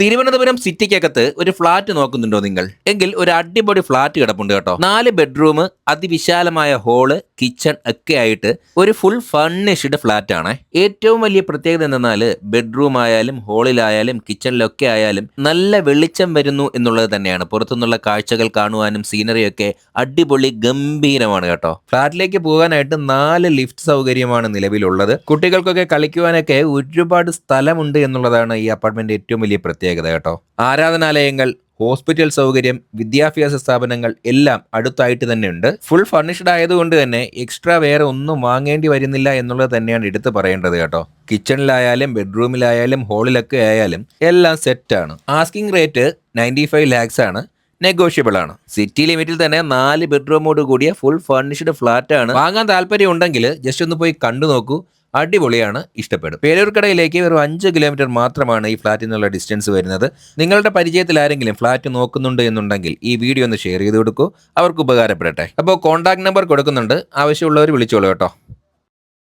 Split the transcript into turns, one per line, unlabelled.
തിരുവനന്തപുരം സിറ്റിക്കകത്ത് ഒരു ഫ്ലാറ്റ് നോക്കുന്നുണ്ടോ നിങ്ങൾ? എങ്കിൽ ഒരു അടിപൊളി ഫ്ലാറ്റ് കിടപ്പുണ്ട് കേട്ടോ. 4 ബെഡ്റൂം, അതിവിശാലമായ ഹോള്, കിച്ചൺ ഒക്കെ ആയിട്ട് ഒരു ഫുൾ ഫർണിഷ്ഡ് ഫ്ലാറ്റ് ആണ്. ഏറ്റവും വലിയ പ്രത്യേകത എന്തെന്നാൽ ബെഡ്റൂം ആയാലും ഹോളിലായാലും കിച്ചണിലൊക്കെ ആയാലും നല്ല വെളിച്ചം വരുന്നു എന്നുള്ളത് തന്നെയാണ്. പുറത്തുനിന്നുള്ള കാഴ്ചകൾ കാണുവാനും സീനറി ഒക്കെ അടിപൊളി ഗംഭീരമാണ് കേട്ടോ. ഫ്ലാറ്റിലേക്ക് പോകാനായിട്ട് 4 ലിഫ്റ്റ് സൗകര്യമാണ് നിലവിലുള്ളത്. കുട്ടികൾക്കൊക്കെ കളിക്കുവാനൊക്കെ ഒരുപാട് സ്ഥലമുണ്ട് എന്നുള്ളതാണ് ഈ അപ്പാർട്ട്മെന്റ് ഏറ്റവും വലിയ പ്രത്യേകത കേട്ടോ. ആരാധനാലയങ്ങൾ, ഹോസ്പിറ്റൽ സൗകര്യം, വിദ്യാഭ്യാസ സ്ഥാപനങ്ങൾ എല്ലാം അടുത്തായിട്ട് തന്നെ ഉണ്ട്. ഫുൾ ഫർണിഷ്ഡ് ആയതുകൊണ്ട് തന്നെ എക്സ്ട്രാ വേറെ ഒന്നും വാങ്ങേണ്ടി വരുന്നില്ല എന്നുള്ളത് തന്നെയാണ് എടുത്തു പറയേണ്ടത് കേട്ടോ. കിച്ചണിലായാലും ബെഡ്റൂമിലായാലും ഹോളിലൊക്കെ ആയാലും എല്ലാം സെറ്റാണ്. ആസ്കിംഗ് റേറ്റ് 95 lakhs ആണ്. നെഗോഷ്യബിൾ ആണ്. സിറ്റി ലിമിറ്റിൽ തന്നെ 4 ബെഡ്റൂമോട് കൂടിയ ഫുൾ ഫർണിഷ്ഡ് ഫ്ലാറ്റ് ആണ്. വാങ്ങാൻ താല്പര്യം ഉണ്ടെങ്കിൽ ജസ്റ്റ് ഒന്ന് പോയി കണ്ടു നോക്കൂ. അടിപൊളിയാണ്, ഇഷ്ടപ്പെടും. പേരൂർക്കടയിലേക്ക് വെറും 5 കിലോമീറ്റർ മാത്രമാണ് ഈ ഫ്ലാറ്റിൽ നിന്നുള്ള ഡിസ്റ്റൻസ് വരുന്നത്. നിങ്ങളുടെ പരിചയത്തിൽ ആരെങ്കിലും ഫ്ലാറ്റ് നോക്കുന്നുണ്ട് എന്നുണ്ടെങ്കിൽ ഈ വീഡിയോ ഒന്ന് ഷെയർ ചെയ്ത് കൊടുക്കൂ, അവർക്ക് ഉപകാരപ്പെടട്ടെ. അപ്പോൾ കോൺടാക്ട് നമ്പർ കൊടുക്കുന്നുണ്ട്, ആവശ്യമുള്ളവർ വിളിച്ചോളൂ കേട്ടോ.